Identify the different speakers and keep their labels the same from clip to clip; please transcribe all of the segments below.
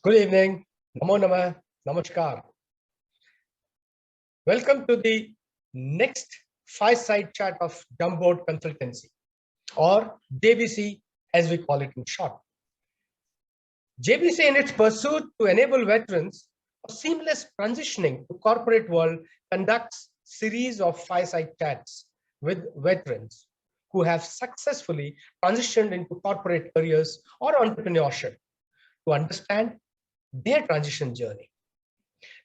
Speaker 1: Good evening. Namo Namah. Namaskar. Welcome to the next Fireside chat of Jumpboard Consultancy, or JBC as we call it in short. JBC, in its pursuit to enable veterans a seamless transitioning to corporate world, conducts series of Fireside chats with veterans who have successfully transitioned into corporate careers or entrepreneurship to understand their transition journey.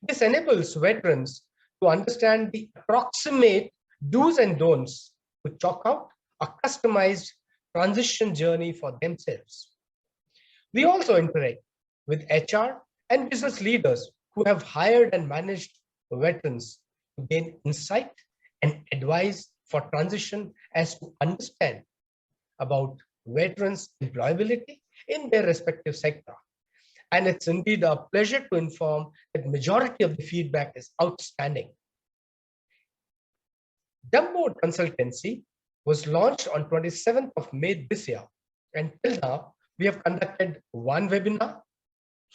Speaker 1: This enables veterans to understand the approximate do's and don'ts to chalk out a customized transition journey for themselves. We also interact with HR and business leaders who have hired and managed veterans to gain insight and advice for transition as to understand about veterans' employability in their respective sector. And it's indeed a pleasure to inform that majority of the feedback is outstanding. Jumpboard Consultancy was launched on 27th of May this year. And till now, we have conducted 1 webinar,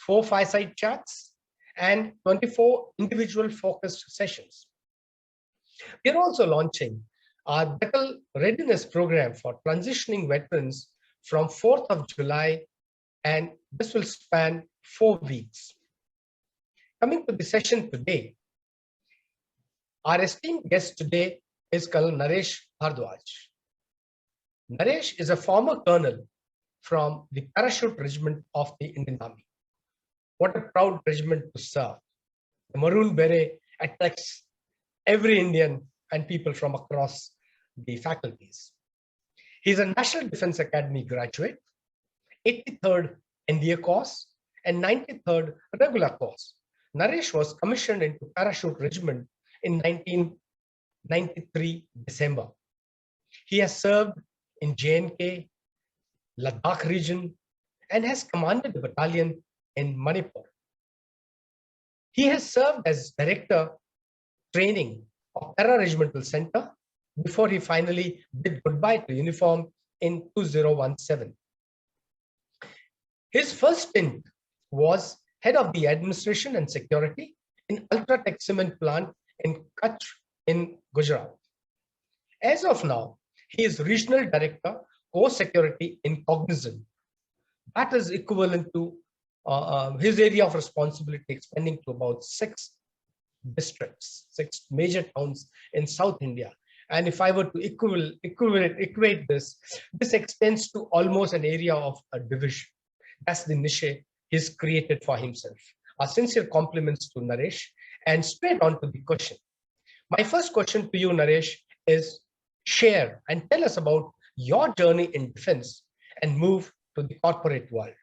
Speaker 1: 4 Fireside chats, and 24 individual focused sessions. We are also launching our Battle Readiness Program for transitioning veterans from 4th of July, and this will span 4 weeks. Coming to the session today, our esteemed guest today is Colonel Naresh Bhardwaj. Naresh is a former colonel from the Parachute Regiment of the Indian Army. What a proud regiment to serve. The Maroon Beret attracts every Indian and people from across the faculties. He is a National Defense Academy graduate, 83rd NDA course, and 93rd regular course. Naresh was commissioned into Parachute Regiment in 1993 December. He has served in J&K, Ladakh region, and has commanded the battalion in Manipur. He has served as Director Training of Para-Regimental Center before he finally bid goodbye to uniform in 2017. His first stint was head of the administration and security in Ultratech Cement plant in Kutch in Gujarat. As of now, he is regional director, core security in Cognizant. That is equivalent to his area of responsibility expanding to about 6 districts, 6 major towns in South India. And if I were to equate this extends to almost an area of a division. That's the niche he's created for himself. Our sincere compliments to Naresh, and straight on to the question. My first question to you, Naresh, is share and tell us about your journey in defense and move to the corporate world.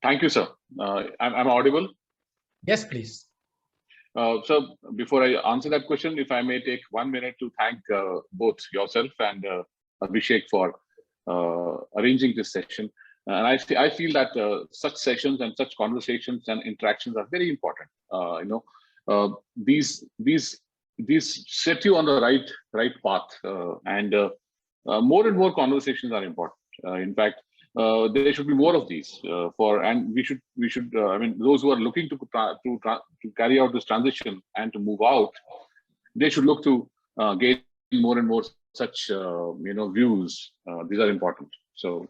Speaker 2: Thank you, sir. I'm audible?
Speaker 1: Yes, please.
Speaker 2: So before I answer that question, if I may take 1 minute to thank both yourself and Abhishek for arranging this session. And I feel that such sessions and such conversations and interactions are very important. These set you on the right path, and more and more conversations are important. In fact, there should be more of these and we should I mean, those who are looking to carry out this transition and to move out, they should look to gain more and more such views. These are important. So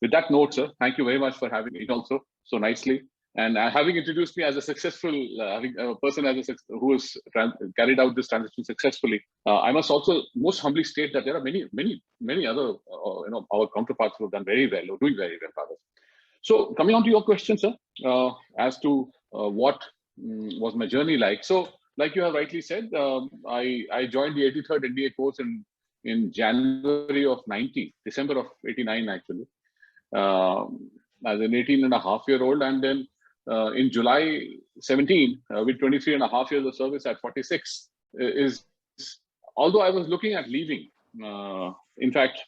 Speaker 2: with that note, sir, thank you very much for having it also so nicely, and having introduced me as a successful person who has carried out this transition successfully. I must also most humbly state that there are many other our counterparts who have done very well, or doing very well rather. So coming on to your question, sir, as to what was my journey like. So like you have rightly said, I joined the 83rd NDA course in January of 90, December of 89 actually, as an 18-and-a-half-year-old, and then in July 17, with 23-and-a-half years of service at 46, although I was looking at leaving, in fact,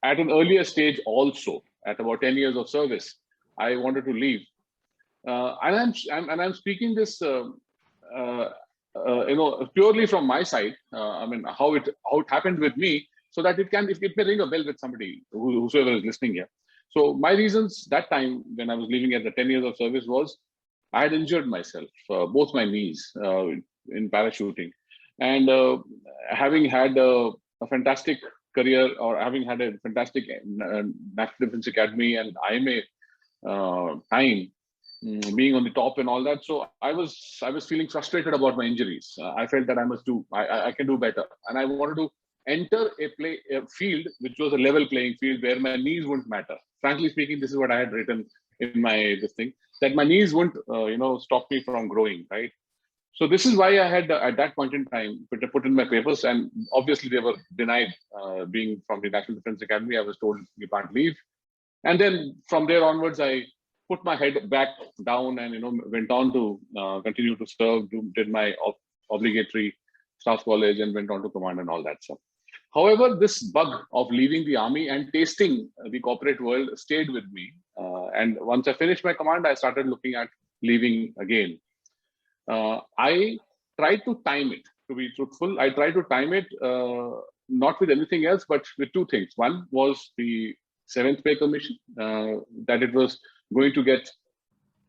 Speaker 2: at an earlier stage also, at about 10 years of service, I wanted to leave. And I'm speaking this purely from my side. I mean, how it happened with me. so that it may ring a bell with somebody whosoever is listening here. So my reasons that time when I was leaving at the 10 years of service was I had injured myself, both my knees in parachuting, and having had a fantastic career, or having had a fantastic National Defense Academy and IMA time, being on the top and all that. So I was feeling frustrated about my injuries. I felt that I can do better, and I wanted to enter a field which was a level playing field where my knees wouldn't matter. Frankly speaking, this is what I had written in my this thing, that my knees wouldn't stop me from growing, right? So this is why I had at that point in time put in my papers, and obviously they were denied. Being from the National Defense Academy, I was told you can't leave, and then from there onwards I put my head back down and went on to continue to serve, did my obligatory staff college, and went on to command and all that stuff. However, this bug of leaving the army and tasting the corporate world stayed with me. And once I finished my command, I started looking at leaving again. I tried to time it, to be truthful. I tried to time it not with anything else, but with two things. One was the 7th Pay Commission, that it was going to get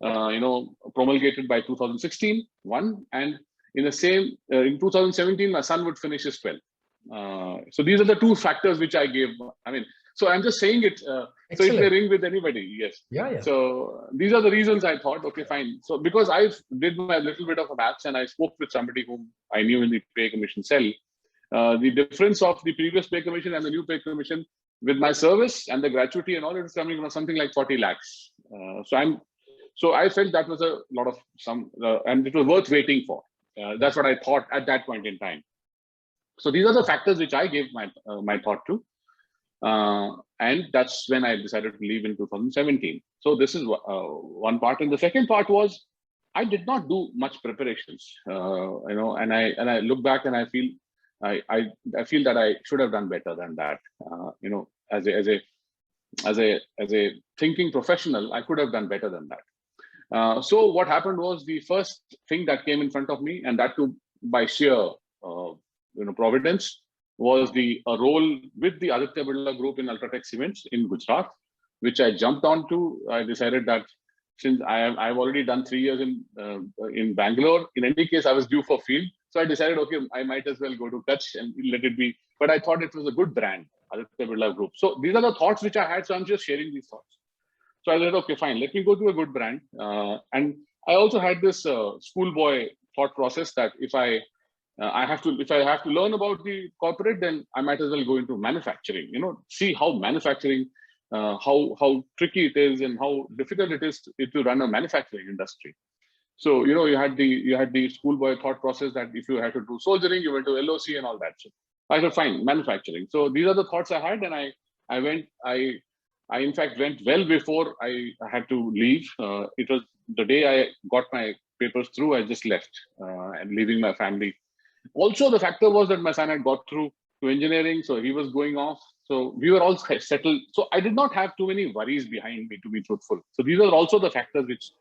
Speaker 2: promulgated by 2016, and in the same in 2017 my son would finish his 12th. So these are the two factors which I gave. I mean, so I'm just saying it so it may ring with anybody. Yes.
Speaker 1: Yeah.
Speaker 2: So these are the reasons I thought, okay, fine. So because I did my little bit of a maths and I spoke with somebody whom I knew in the Pay Commission cell, the difference of the previous Pay Commission and the new Pay Commission with my service and the gratuity and all, it was coming from something like 40 lakhs. So I felt that was a lot of and it was worth waiting for. That's what I thought at that point in time. So these are the factors which I gave my thought to, and that's when I decided to leave in 2017. So this is one part, and the second part was I did not do much preparations, and I look back and I feel that I should have done better than that. As a thinking professional, I could have done better than that. So what happened was, the first thing that came in front of me, and that too by sheer providence, was a role with the Aditya Birla Group in Ultratech Cements in Gujarat, which I jumped onto. I decided that since I've already done 3 years in Bangalore, in any case I was due for field, so I decided, okay, I might as well go to Kutch and let it be. But I thought it was a good brand, Aditya Birla Group. So these are the thoughts which I had. So I'm just sharing these thoughts. So I said, okay, fine, let me go to a good brand. And I also had this schoolboy thought process that if I have to learn about the corporate, then I might as well go into manufacturing. See how manufacturing, how tricky it is and how difficult it is to run a manufacturing industry. So you had the schoolboy thought process that if you had to do soldiering, you went to LOC and all that. So I said, fine, manufacturing. So these are the thoughts I had, and I in fact went well before I had to leave. It was the day I got my papers through, I just left and leaving my family. Also, the factor was that my son had got through to engineering, so he was going off. So we were all settled. So I did not have too many worries behind me, to be truthful. So these are also the factors which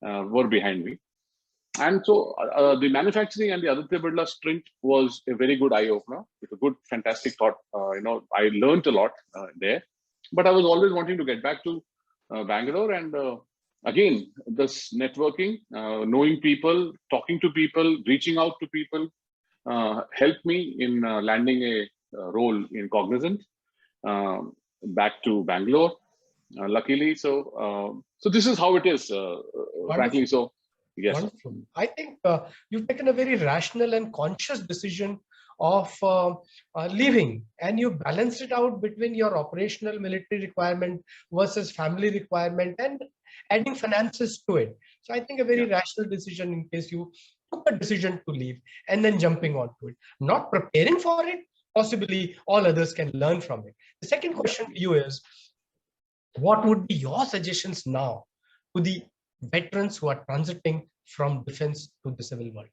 Speaker 2: were behind me. And so the manufacturing and the Aditya Birla stint was a very good eye-opener. It's a good, fantastic thought. I learned a lot there. But I was always wanting to get back to Bangalore. And again, this networking, knowing people, talking to people, reaching out to people, helped me in landing a role in Cognizant back to Bangalore, luckily. So this is how it is, frankly. So yes.
Speaker 1: Wonderful. I think you've taken a very rational and conscious decision of leaving, and you balanced it out between your operational military requirement versus family requirement and adding finances to it. So I think a very rational decision in case you took a decision to leave and then jumping onto it, not preparing for it. Possibly all others can learn from it. The second question to you is, what would be your suggestions now to the veterans who are transiting from defense to the civil world?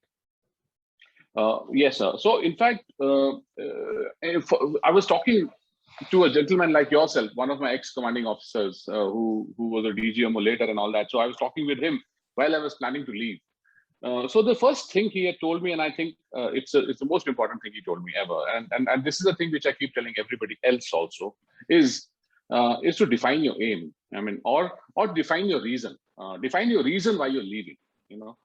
Speaker 2: Yes, sir. So in fact, I was talking to a gentleman like yourself, one of my ex-commanding officers who was a DGMO later and all that. So I was talking with him while I was planning to leave. So the first thing he had told me, and I think it's the most important thing he told me ever, and this is the thing which I keep telling everybody else also, is to define your aim. I mean, or define your reason. Define your reason why you're leaving. You know,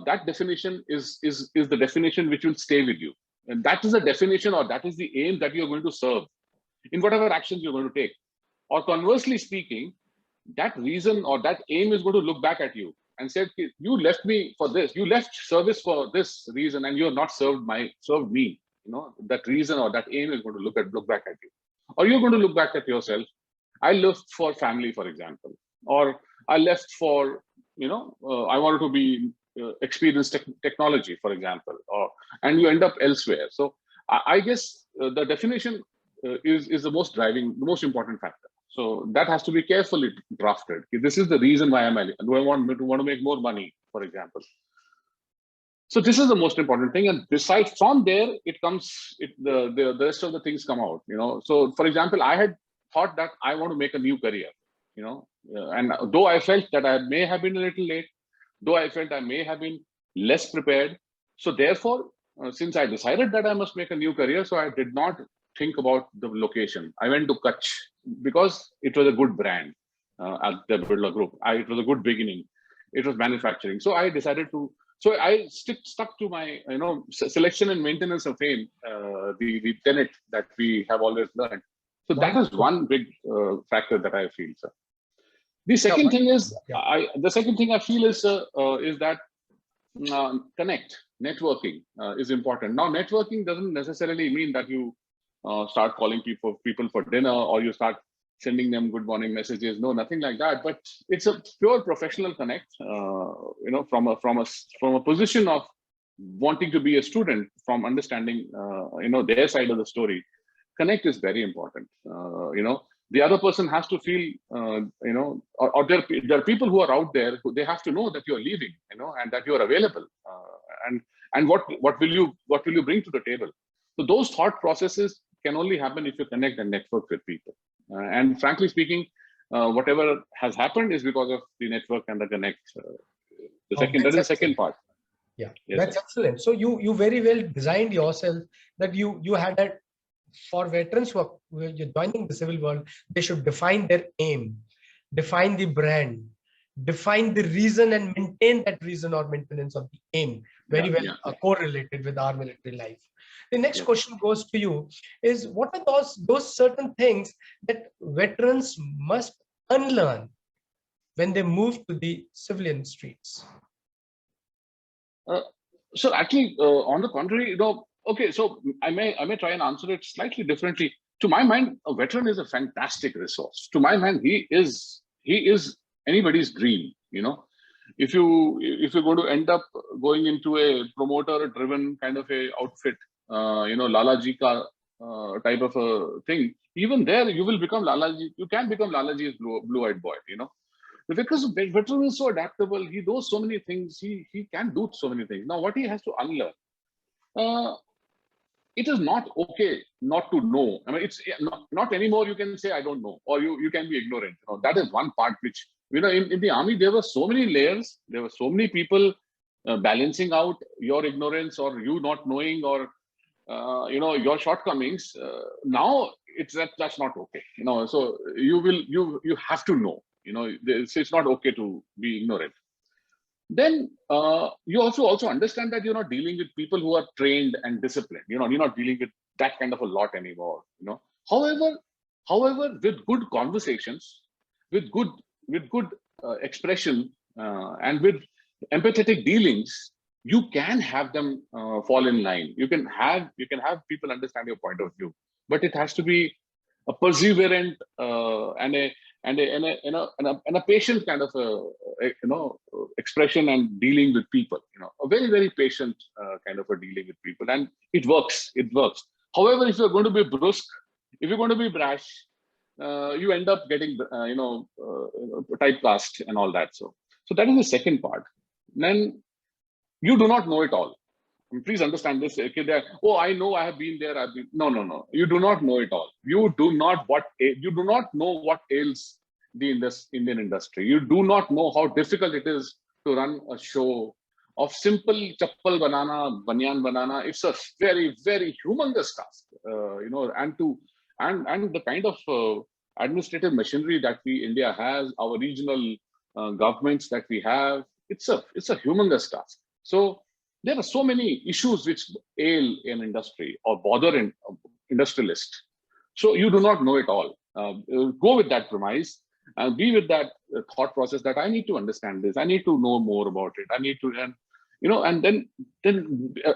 Speaker 2: that definition is the definition which will stay with you, and that is the definition, or that is the aim that you're going to serve in whatever actions you're going to take. Or conversely speaking, that reason or that aim is going to look back at you and said, you left me for this, you left service for this reason, and you have not served me. You know, that reason or that aim is going to look back at you. Or you're going to look back at yourself. I left for family, for example, or I left for, I wanted to be experience technology, for example, and you end up elsewhere. So I guess the definition is the most important factor. So that has to be carefully drafted. This is the reason why do I want to make more money, for example. So this is the most important thing. And besides, from there, it comes, the rest of the things come out, So for example, I had thought that I want to make a new career, and though I felt that I may have been a little late, though I felt I may have been less prepared. So therefore, since I decided that I must make a new career, so I did not think about the location. I went to Kutch because it was a good brand at the Birla Group. It was a good beginning. It was manufacturing. So I decided to, so I stuck to my, selection and maintenance of fame, the tenet that we have always learned. So that is one big factor that I feel, sir. The second thing is, the second thing I feel is that networking is important. Now, networking doesn't necessarily mean that you start calling people for dinner, or you start sending them good morning messages. No, nothing like that. But it's a pure professional connect. From a position of wanting to be a student, from understanding their side of the story. Connect is very important. The other person has to feel, or there are people who are out there who they have to know that you're leaving, and that you're available, and what will you bring to the table. So those thought processes can only happen if you connect and network with people. And frankly speaking, whatever has happened is because of the network and the connect. That is the second part.
Speaker 1: Yeah, yes, that's excellent. So you very well designed yourself that you had that. For veterans who are joining the civil world, they should define their aim, define the brand, define the reason, and maintain that reason or maintenance of the aim. Very well correlated with our military life. The next question goes to you is, what are those certain things that veterans must unlearn when they move to the civilian streets?
Speaker 2: So actually, on the contrary, okay, so I may try and answer it slightly differently. To my mind, a veteran is a fantastic resource. To my mind, he is anybody's dream. If you're going to end up going into a promoter-driven kind of a outfit, Lalaji ka type of a thing, even there you will become Lalaji. You can become Lalaji's blue-eyed boy. Because the veteran is so adaptable. He knows so many things. He can do so many things. Now, what he has to unlearn. It is not okay not to know. I mean, it's not anymore. You can say, I don't know, or you can be ignorant. That is one part which, in the army, there were so many layers. There were so many people balancing out your ignorance, or you not knowing, or, your shortcomings. Now that's not okay. So you have to know, it's not okay to be ignorant. Then you also understand that you're not dealing with people who are trained and disciplined. You're not dealing with that kind of a lot anymore. However, with good conversations, with good expression, and with empathetic dealings, you can have them fall in line. You can have people understand your point of view, but it has to be a perseverant and a patient kind of expression and dealing with people. A very, very patient kind of a dealing with people, and it works. However, if you're going to be brusque, if you're going to be brash, you end up getting typecast and all that. So that is the second part. Then you do not know it all. And please understand this. Okay, I know, I have been there. No. You do not know it all. You do not know what ails the Indian industry. You do not know how difficult it is to run a show, of simple chappal banana, banyan banana. It's a very, very humongous task, and the kind of administrative machinery that India has, our regional governments that we have, it's a humongous task. So there are so many issues which ail an industry or bother an industrialist. So you do not know it all. Go with that premise and be with that thought process that I need to understand this. I need to know more about it. I need to, and then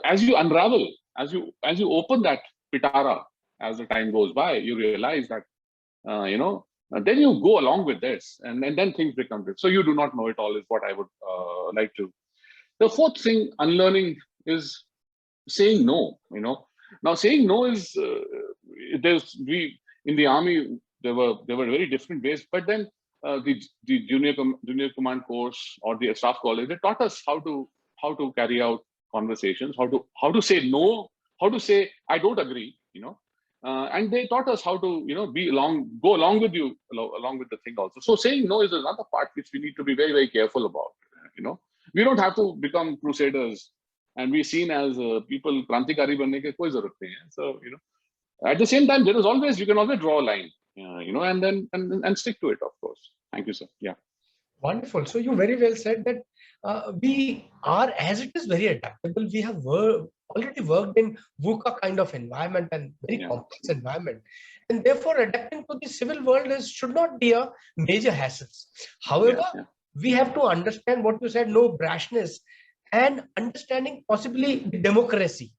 Speaker 2: as you unravel, as you open that pitara, as the time goes by, you realize that, then you go along with this, and then things become good. So you do not know it all is what I would like to. The fourth thing, unlearning, is saying no. Now saying no is in the army there were very different ways, but then the junior command course or the staff college, they taught us how to carry out conversations, how to say no, how to say I don't agree, and they taught us how to go along with you along with the thing also. So saying no is another part which we need to be very, very careful about. We don't have to become crusaders and be seen as people krantikari banne ke koi zarurat nahi hai. So at the same time, you can always draw a line, and then and stick to it, of course. Thank you, sir. Yeah.
Speaker 1: Wonderful. So you very well said that we are, as it is, very adaptable. We have already worked in VUCA kind of environment and very complex environment. And therefore, adapting to the civil world should not be a major hassle. However, we have to understand what you said, no brashness, and understanding possibly the democracy.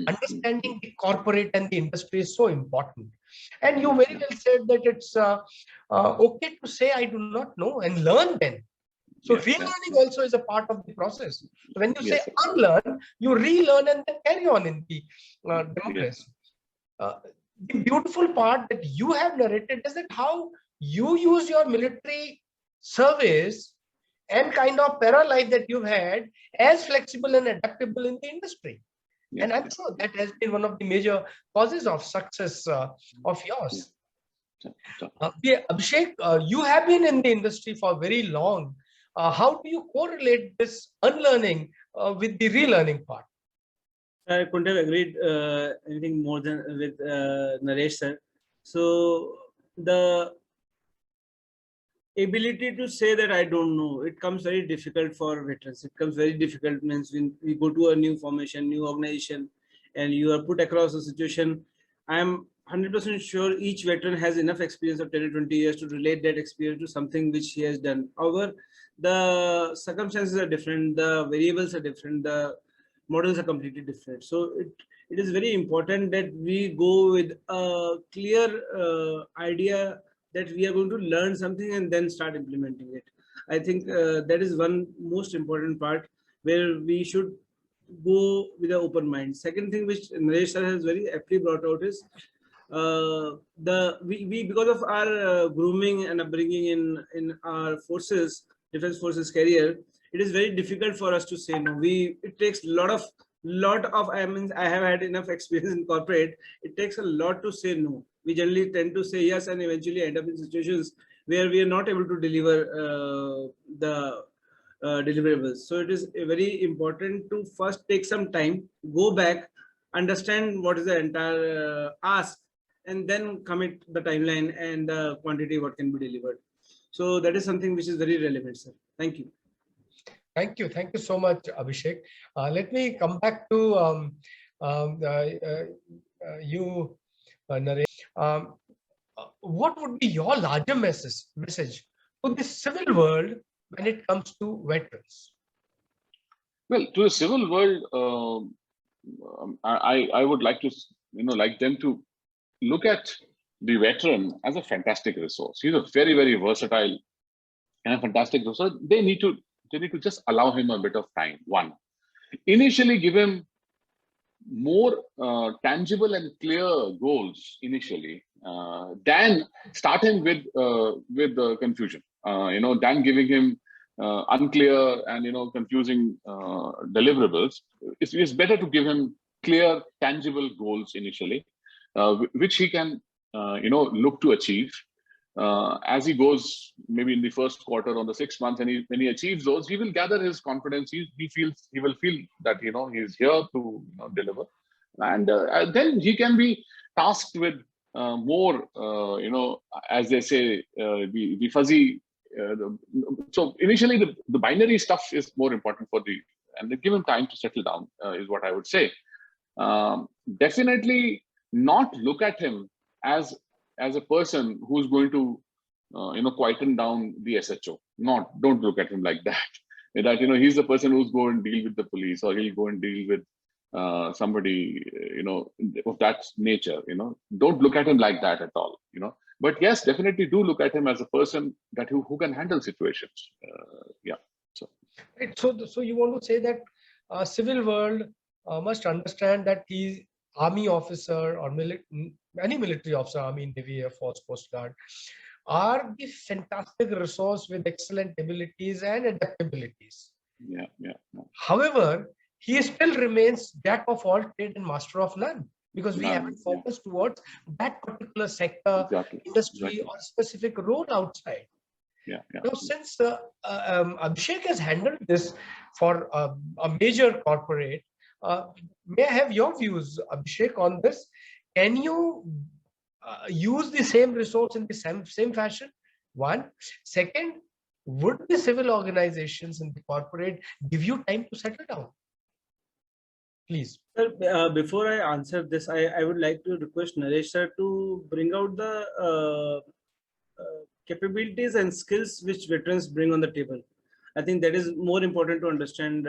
Speaker 1: Understanding the corporate and the industry is so important. And you very well said that it's okay to say I do not know and learn then. So relearning also is a part of the process. So when you say unlearn, you relearn and then carry on in the democracy. The beautiful part that you have narrated is that how you use your military service and kind of para life that you've had as flexible and adaptable in the industry. And I'm sure that has been one of the major causes of success of yours. Abhishek, you have been in the industry for very long. How do you correlate this unlearning with the relearning part?
Speaker 3: I couldn't have agreed anything more than with Naresh sir. So the ability to say that I don't know, it comes very difficult for veterans. It comes very difficult means when we go to a new formation, new organization, and you are put across a situation. I'm 100% sure each veteran has enough experience of 10 or 20 years to relate that experience to something which he has done. However, the circumstances are different, the variables are different, the models are completely different. So it is very important that we go with a clear idea that we are going to learn something and then start implementing it. I think that is one most important part where we should go with an open mind. Second thing which Naresh sir has very aptly brought out is we because of our grooming and upbringing in our forces, defense forces career, it is very difficult for us to say no. It takes a lot of I have had enough experience in corporate. It takes a lot to say no. We generally tend to say yes and eventually end up in situations where we are not able to deliver the deliverables. So it is very important to first take some time, go back, understand what is the entire ask, and then commit the timeline and the quantity what can be delivered. So that is something which is very relevant, sir. Thank you.
Speaker 1: Thank you. Thank you so much, Abhishek. Let me come back to you, Naresh. What would be your larger message to the civil world when it comes to veterans?
Speaker 2: Well, to the civil world, I would like to, like them to look at the veteran as a fantastic resource. He's a very, very versatile and a fantastic resource. They need to just allow him a bit of time. One, initially give him more tangible and clear goals initially, than start him with confusion. Than giving him unclear and confusing deliverables. It's better to give him clear, tangible goals initially, which he can look to achieve. as he goes, maybe in the first quarter or the 6 months, and when he achieves those, he will gather his confidence. He will feel that he's here to deliver, and then he can be tasked with more, as they say, the fuzzy. So initially, the binary stuff is more important and they give him time to settle down, is what I would say. Definitely not look at him as a person who's going to quieten down the SHO. Don't look at him like that. That he's the person who's going to deal with the police, or he'll go and deal with somebody of that nature. Don't look at him like that at all. But yes, definitely do look at him as a person that who can handle situations. Yeah. So
Speaker 1: right. So you want to say that civil world must understand that he's army officer or any military officer, Army, Navy, Air Force, Coast Guard, are the fantastic resource with excellent abilities and adaptabilities.
Speaker 2: Yeah.
Speaker 1: However, he still remains jack of all trade and master of none, because we haven't focused towards that particular sector, industry, or specific role outside. Now, since Abhishek has handled this for a major corporate, may I have your views, Abhishek, on this? Can you use the same resource in the same fashion? One. Second, would the civil organizations in the corporate give you time to settle down? Please.
Speaker 3: Sir, before I answer this, I would like to request Naresh sir to bring out the capabilities and skills which veterans bring on the table. I think that is more important to understand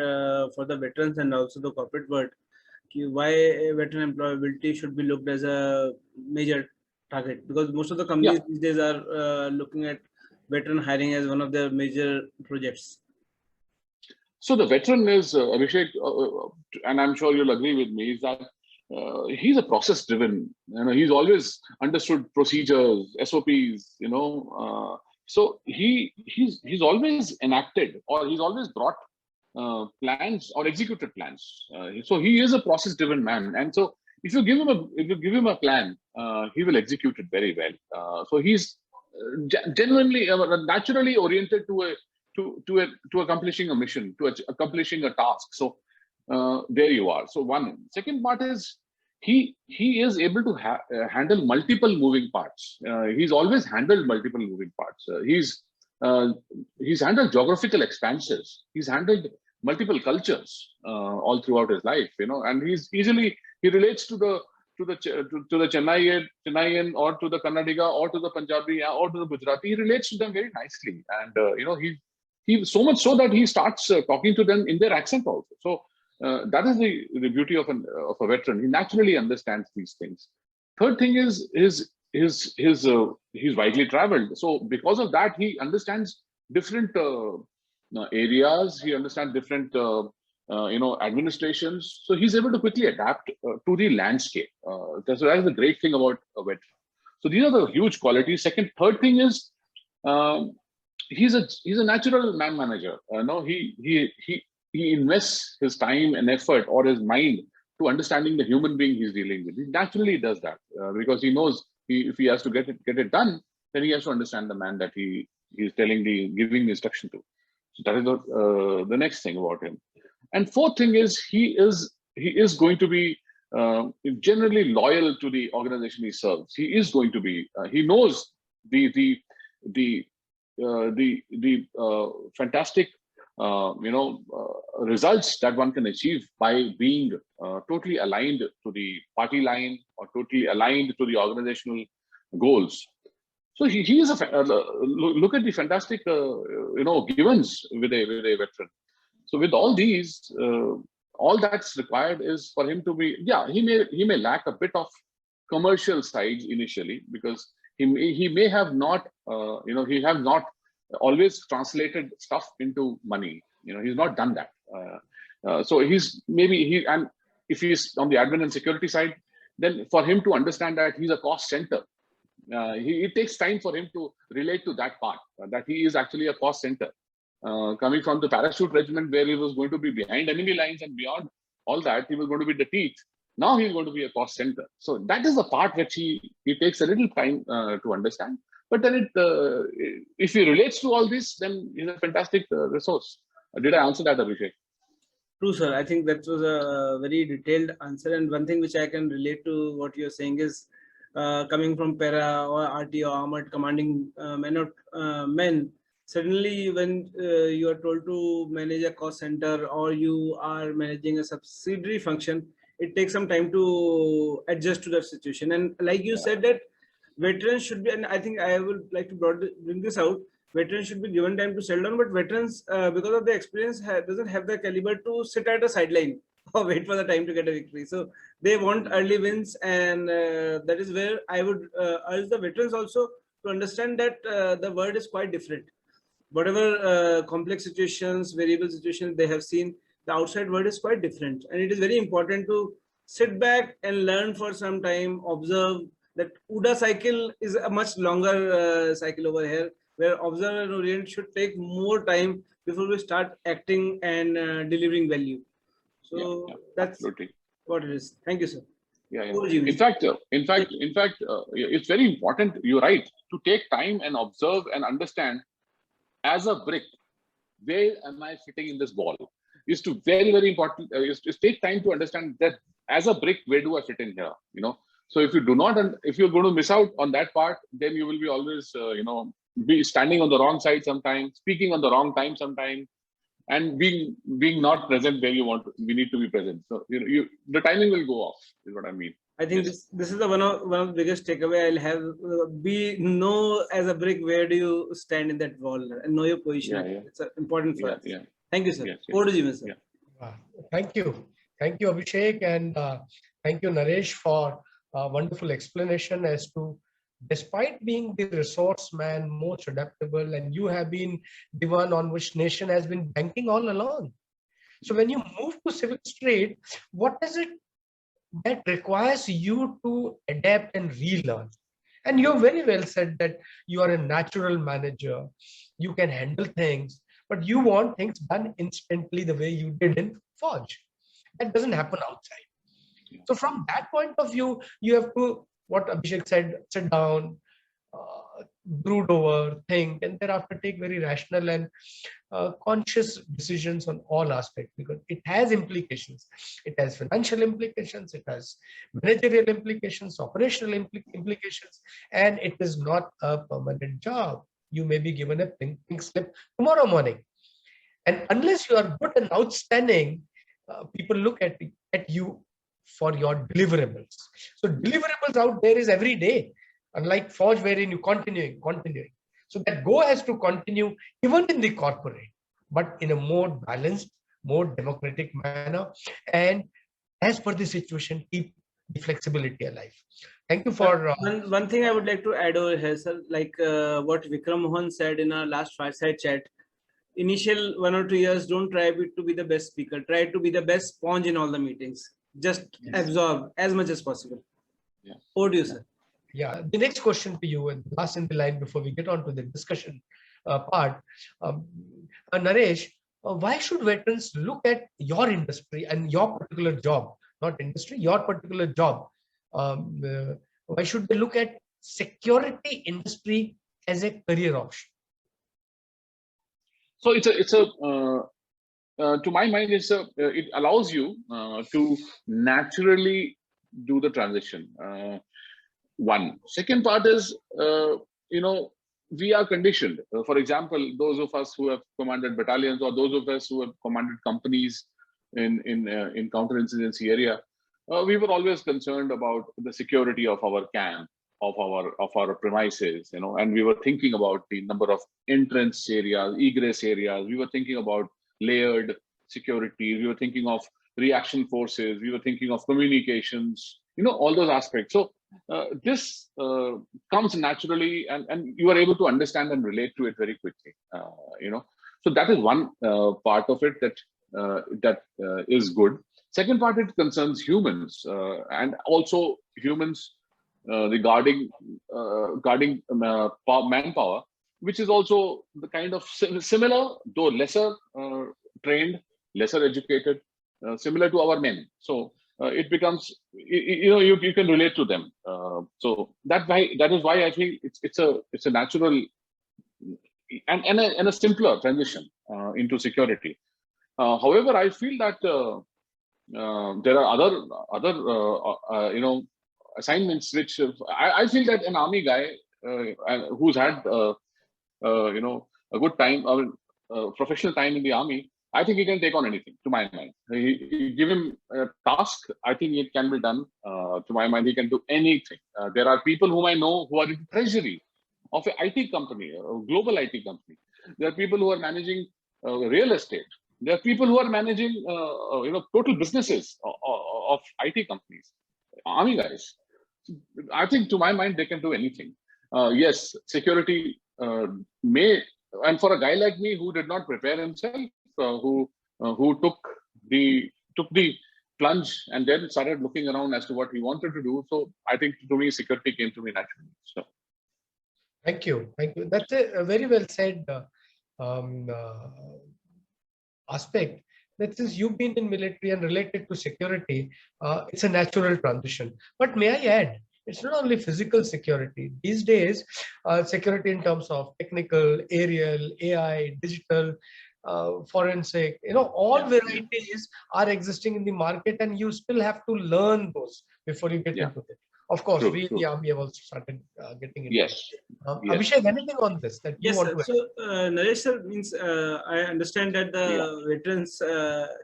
Speaker 3: for the veterans and also the corporate world. Why veteran employability should be looked as a major target, because most of the companies these days are looking at veteran hiring as one of their major projects.
Speaker 2: So the veteran is Abhishek, and I'm sure you'll agree with me, is that he's a process-driven. He's always understood procedures, SOPs. So he's always enacted, or he's always brought plans or executed plans. So he is a process-driven man, and so if you give him a plan, he will execute it very well. So he's genuinely, naturally oriented to accomplishing a mission, to accomplishing a task. So there you are. So second part is he is able to handle multiple moving parts. He's always handled multiple moving parts. He's handled geographical expanses. He's handled multiple cultures all throughout his life. And he relates to the Chennaiyan or to the Kannadiga or to the Punjabi or to the Gujarati. He relates to them very nicely, and he so much so that he starts talking to them in their accent also. So that is the beauty of a veteran. He naturally understands these things. Third thing is he's widely traveled. So because of that, he understands different areas. He understands different administrations. So he's able to quickly adapt to the landscape. So that is the great thing about a veteran. So these are the huge qualities. Third thing is he's a natural man manager. He invests his time and effort or his mind to understanding the human being he's dealing with. He naturally does that because he knows if he has to get it done, then he has to understand the man that he is giving the instruction to. So that is the next thing about him. And fourth thing is he is going to be generally loyal to the organization he serves. He is going to be. He knows the fantastic results that one can achieve by being totally aligned to the party line or totally aligned to the organizational goals. So he is look at the fantastic givens with a veteran. So with all these, all that's required is for him to be, he may lack a bit of commercial side initially, because he may have not he have not always translated stuff into money. He's not done that. So and if he's on the admin and security side, then for him to understand that he's a cost center, it takes time for him to relate to that part, that he is actually a cost center. Coming from the parachute regiment, where he was going to be behind enemy lines and beyond all that, he was going to be the teeth. Now he's going to be a cost center. So that is the part which he takes a little time to understand. But then if he relates to all this, then he's a fantastic resource. Did I answer that, Abhishek?
Speaker 3: True, sir. I think that was a very detailed answer. And one thing which I can relate to what you're saying is coming from para or RT or armored commanding men. Suddenly, when you are told to manage a cost center or you are managing a subsidiary function, it takes some time to adjust to that situation. And like you said, that veterans should be, and I think I would like to bring this out. Veterans should be given time to settle down, but veterans, because of the experience, doesn't have the caliber to sit at a sideline or wait for the time to get a victory. So they want early wins, and that is where I would urge the veterans also to understand that the world is quite different. Whatever complex situations, variable situations they have seen, the outside world is quite different, and it is very important to sit back and learn for some time, observe. That UDA cycle is a much longer cycle over here, where observe and orient should take more time before we start acting and delivering value. So that's absolutely what it is. Thank you, sir.
Speaker 2: Yeah. In fact, it's very important. You're right, to take time and observe and understand. As a brick, where am I fitting in this ball? Is to very important. Is take time to understand that as a brick, where do I fit in here? So if you do not, if you're going to miss out on that part, then you will be always, be standing on the wrong side sometimes, speaking on the wrong time sometimes, and being not present where we need to be present. So the timing will go off, is what I mean.
Speaker 3: I think this is the one of the biggest takeaway I'll have. Know as a brick, where do you stand in that wall, and know your position. It's important for us. Thank you, sir. Over to you, sir.
Speaker 1: Thank you, Abhishek, and thank you, Naresh, for a wonderful explanation as to, despite being the resource man, most adaptable, and you have been the one on which nation has been banking all along. So when you move to civil trade, what is it that requires you to adapt and relearn? And you very well said that you are a natural manager, you can handle things, but you want things done instantly the way you did in Forge. That doesn't happen outside. So from that point of view, you have to, what Abhishek said, sit down, brood over, think, and thereafter take very rational and conscious decisions on all aspects, because it has implications. It has financial implications, it has managerial implications, operational implications, and it is not a permanent job. You may be given a pink slip tomorrow morning. And unless you are good and outstanding, people look at you for your deliverables. So deliverables out there is every day, unlike Forge, wherein you continuing. So that go has to continue even in the corporate, but in a more balanced, more democratic manner, and as per the situation, keep the flexibility alive. Thank you for
Speaker 3: one thing I would like to add over here, sir, like what Vikram Mohan said in our last Fireside chat. Initial 1 or 2 years, don't try to be the best speaker. Try to be the best sponge in all the meetings. Just absorb as much as possible. Over to you, sir.
Speaker 1: Yeah, the next question to you, and last in the line before we get on to the discussion part. Naresh, why should veterans look at your industry and your particular job, not industry, your particular job? Why should they look at security industry as a career option?
Speaker 2: So it's a to my mind, it allows you to naturally do the transition. One. Second part is, we are conditioned. For example, those of us who have commanded battalions, or those of us who have commanded companies in counterinsurgency area, we were always concerned about the security of our camp, of our premises, and we were thinking about the number of entrance areas, egress areas. We were thinking about layered security. We were thinking of reaction forces. We were thinking of communications. All those aspects. So this comes naturally, and you are able to understand and relate to it very quickly. So that is one part of it that is good. Second part, it concerns humans, and also humans regarding manpower, which is also the kind of similar, though lesser trained, lesser educated, similar to our men. So it becomes, you can relate to them. So that is why I feel it's a natural and a simpler transition into security. However, I feel that there are other assignments which I feel that an army guy who's had a good time, professional time in the army, I think he can take on anything. To my mind, you give him a task, I think it can be done. To my mind, he can do anything. There are people whom I know who are in treasury of an IT company, a global IT company. There are people who are managing real estate. There are people who are managing, total businesses of IT companies. Army guys, I think, to my mind, they can do anything. Yes, security may, and for a guy like me who did not prepare himself, who took the plunge and then started looking around as to what he wanted to do. So I think, to me, security came to me naturally. So.
Speaker 1: Thank you. That's a very well said um, uh, aspect. That is, you've been in military and related to security, it's a natural transition. But may I add, it's not only physical security. These days, security in terms of technical, aerial, AI, digital, forensic, all varieties are existing in the market, and you still have to learn those before you get into it. Of course, we in the army have also started getting into it. Abhishek, anything on this that you want to add?
Speaker 3: So, Naresh sir, means I understand that the veterans'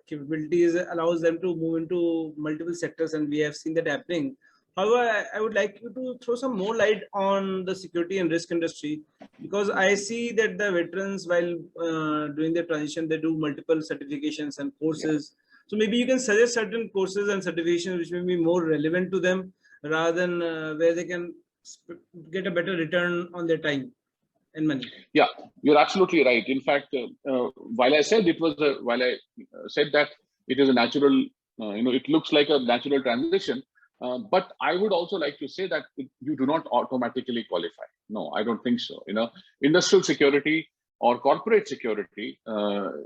Speaker 3: capabilities allows them to move into multiple sectors, and we have seen that happening. However, I would like you to throw some more light on the security and risk industry, because I see that the veterans, while doing their transition, they do multiple certifications and courses. So maybe you can suggest certain courses and certifications which may be more relevant to them, rather than where they can get a better return on their time and money.
Speaker 2: Yeah, you're absolutely right. In fact, while I said that it is a natural, it looks like a natural transition, but I would also like to say that you do not automatically qualify. No, I don't think so. Industrial security or corporate security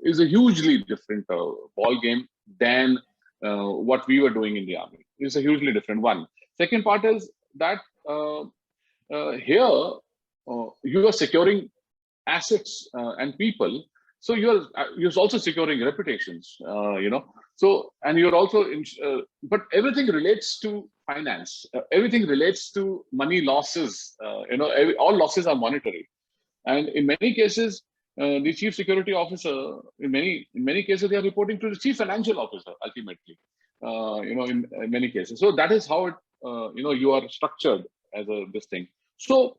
Speaker 2: is a hugely different ball game than what we were doing in the army. It's a hugely different one. Second part is that here you are securing assets and people, so you're also securing reputations. So, and you're also but everything relates to finance. Everything relates to money losses. All losses are monetary, and in many cases, the chief security officer, in many cases, they are reporting to the chief financial officer ultimately. In many cases, so that is how it. You are structured as this thing. So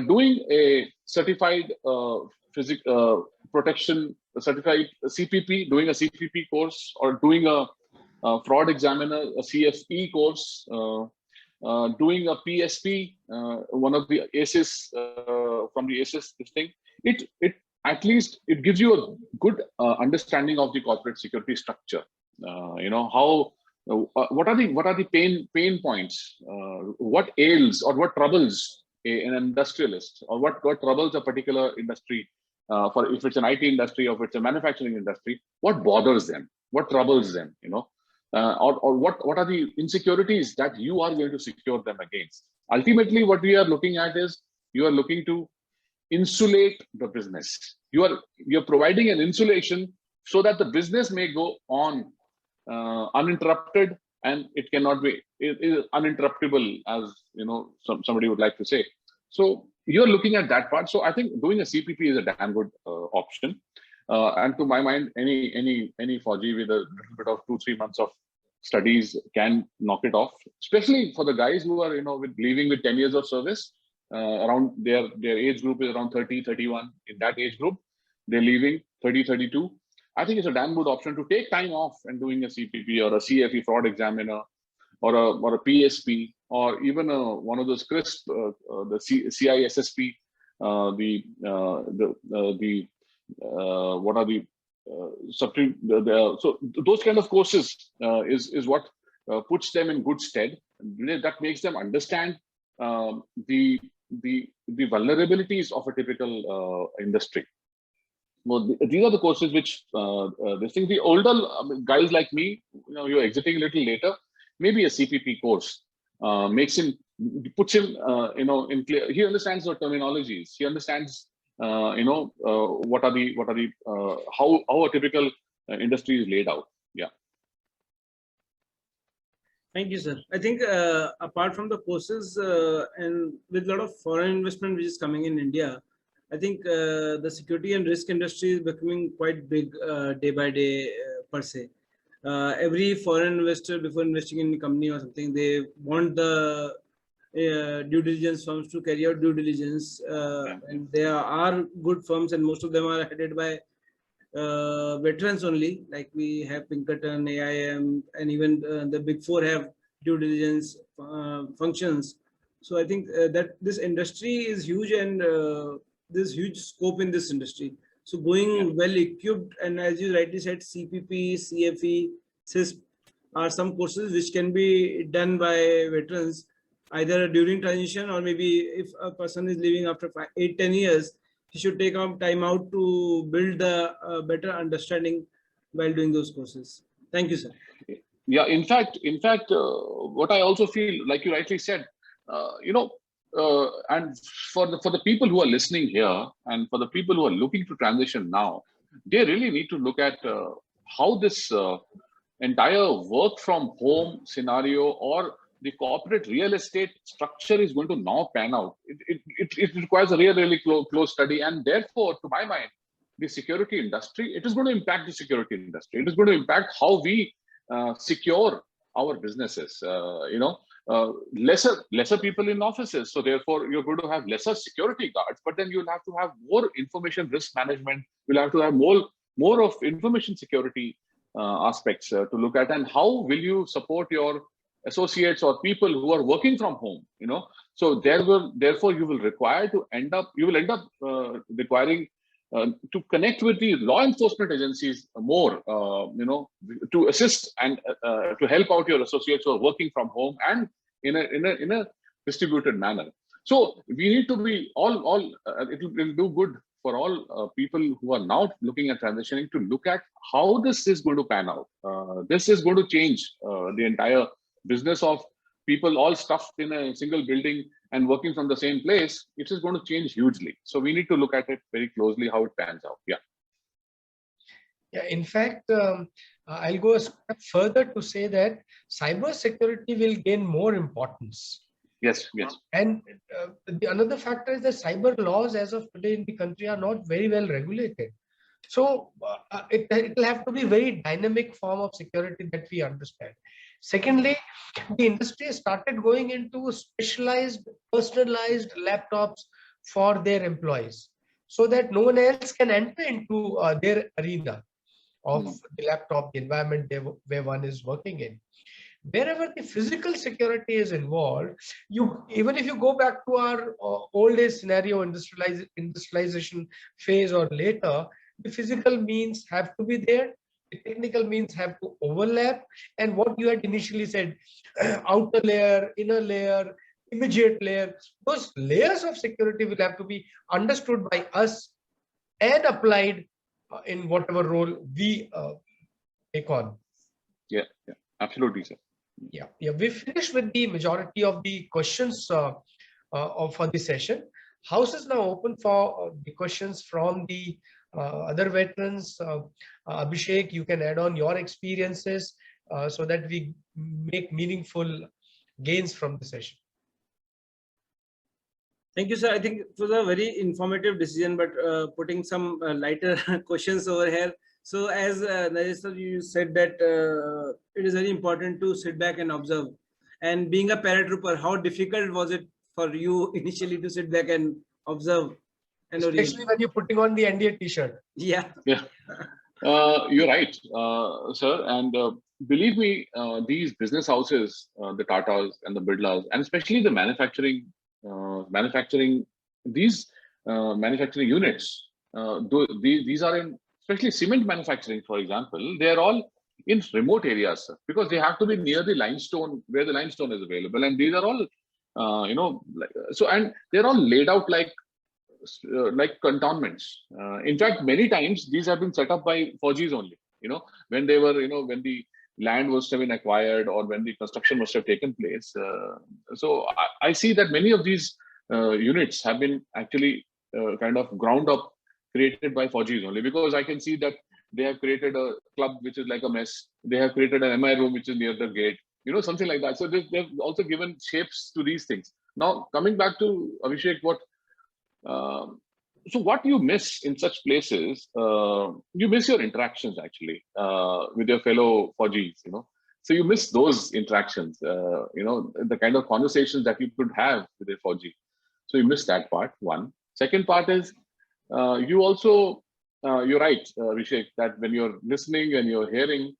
Speaker 2: doing a certified protection, certified CPP, doing a CPP course, or doing a fraud examiner, a CFP course, doing a PSP, one of the ACEs from the ACEs, this thing, it at least it gives you a good understanding of the corporate security structure. How. What are the pain points? What ails or what troubles an industrialist, or what troubles a particular industry? For if it's an IT industry or if it's a manufacturing industry, what bothers them? What troubles them? Or what are the insecurities that you are going to secure them against? Ultimately, what we are looking at is you are looking to insulate the business. You're providing an insulation so that the business may go on uninterrupted, and it cannot be it is uninterruptible, as somebody would like to say. So you're looking at that part. So I think doing a CPP is a damn good option, and to my mind, any Fauji with a little bit of 2-3 months of studies can knock it off, especially for the guys who are leaving with 10 years of service. Around their age group is around 30-31. In that age group, they're leaving 30-32. I think it's a damn good option to take time off and doing a CPP or a CFE fraud examiner, or a PSP, or even one of those CRISP, the CISSP, what are the so those kind of courses is what puts them in good stead. That makes them understand the vulnerabilities of a typical industry. Well, these are the courses which this thing. The older guys like me, you're exiting a little later. maybe a CPP course puts him, in clear. He understands the terminologies. He understands, what are the how a typical industry is laid out. Yeah.
Speaker 3: Thank you, sir. I think apart from the courses and with a lot of foreign investment which is coming in India, I think the security and risk industry is becoming quite big day by day per se. Every foreign investor, before investing in a company or something, they want the due diligence firms to carry out due diligence. And there are good firms, and most of them are headed by veterans only. Like we have Pinkerton, AIM, and even the Big Four have due diligence functions. So I think that this industry is huge, and there's huge scope in this industry. So going well equipped, and as you rightly said, CPP, CFE, CISP are some courses which can be done by veterans either during transition, or maybe if a person is leaving after 8-10 years, he should take time out to build the better understanding while doing those courses. Thank you, sir.
Speaker 2: Yeah, in fact, what I also feel, like you rightly said, and for the people who are listening here, and for the people who are looking to transition now, they really need to look at how this entire work from home scenario or the corporate real estate structure is going to now pan out. It requires a really close study, and therefore, to my mind, the security industry, it is going to impact the security industry. It is going to impact how we secure our businesses. Lesser people in offices, so therefore you're going to have lesser security guards, but then you'll have to have more information risk management. You'll have to have more of information security aspects to look at, and how will you support your associates or people who are working from home. So therefore you will end up requiring to connect with the law enforcement agencies more, to assist and to help out your associates who are working from home and in a distributed manner. So we need to be it will do good for all people who are now looking at transitioning to look at how this is going to pan out. This is going to change the entire business of people all stuffed in a single building and working from the same place. It is going to change hugely. So we need to look at it very closely, how it pans out. Yeah.
Speaker 1: Yeah, in fact, I'll go a step further to say that cyber security will gain more importance.
Speaker 2: Yes.
Speaker 1: And another factor is that cyber laws as of today in the country are not very well regulated. So it will have to be a very dynamic form of security that we understand. Secondly, the industry started going into specialized, personalized laptops for their employees, so that no one else can enter into their arena of the laptop, the environment where one is working in. Wherever the physical security is involved, even if you go back to our old age scenario, industrialization phase or later, the physical means have to be there. The technical means have to overlap, and what you had initially said, outer layer, inner layer, immediate layer, those layers of security will have to be understood by us and applied in whatever role we take on.
Speaker 2: Yeah, absolutely, sir.
Speaker 1: Yeah, we finished with the majority of the questions for the session. House is now open for the questions from the other veterans. Abhishek, you can add on your experiences so that we make meaningful gains from the session.
Speaker 3: Thank you, sir. I think it was a very informative decision, but putting some lighter questions over here. So as Naresh sir, you said that it is very important to sit back and observe. And being a paratrooper, how difficult was it for you initially to sit back and observe?
Speaker 1: Especially when you're putting on the NDA t-shirt.
Speaker 3: Yeah.
Speaker 2: You're right, sir. And believe me, these business houses, the Tatas and the Birlas, and especially the manufacturing units, these are in, especially cement manufacturing, for example, they are all in remote areas, sir, because they have to be near the limestone, where the limestone is available. And these are all, and they're all laid out like cantonments. In fact, many times these have been set up by Fauji's only. When they were, when the land must have been acquired or when the construction must have taken place. So I see that many of these units have been actually kind of ground up, created by Fauji's only, because I can see that they have created a club which is like a mess. They have created an MI room which is near the gate, something like that. So they've also given shapes to these things. Now, coming back to Abhishek, so what you miss in such places, you miss your interactions actually with your fellow Faujis, So you miss those interactions, the kind of conversations that you could have with a Fauji. So you miss that part, one. Second part is you also, you're right, Abhishek, that when you're listening and you're hearing,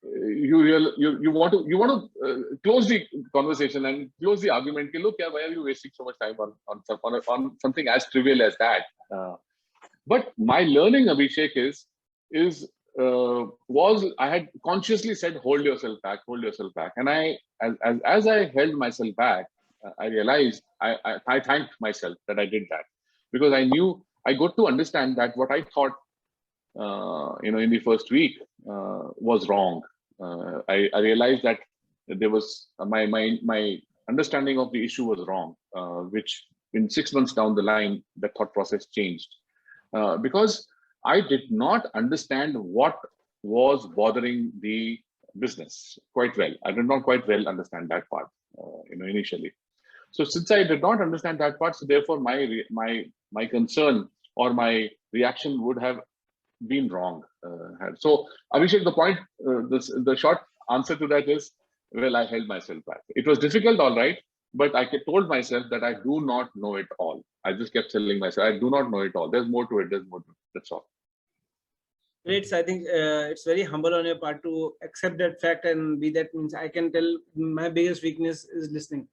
Speaker 2: you want to close the conversation and close the argument. Look, why are you wasting so much time on something as trivial as that? But my learning, Abhishek, was I had consciously said, hold yourself back, and as I held myself back, I realized I thanked myself that I did that, because I knew I got to understand that what I thought in the first week was wrong. I realized that there was my understanding of the issue was wrong, which in 6 months down the line, the thought process changed because I did not understand what was bothering the business quite well. I did not quite well understand that part, initially. So since I did not understand that part, so therefore my concern or my reaction would have been wrong. So Abhishek, the point, the short answer to that is, well, I held myself back. It was difficult, all right, but I told myself that I do not know it all. I just kept telling myself, I do not know it all. There's more to it. That's all.
Speaker 3: Great. So I think it's very humble on your part to accept that fact and be that means I can tell my biggest weakness is listening.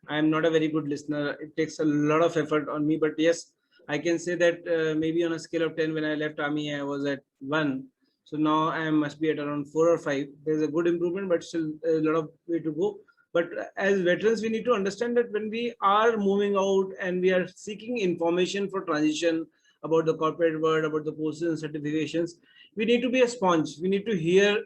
Speaker 3: I am not a very good listener. It takes a lot of effort on me, but yes, I can say that maybe on a scale of 10, when I left army, I was at 1. So now I must be at around 4 or 5. There's a good improvement, but still a lot of way to go. But as veterans, we need to understand that when we are moving out and we are seeking information for transition about the corporate world, about the courses and certifications, we need to be a sponge. We need to hear,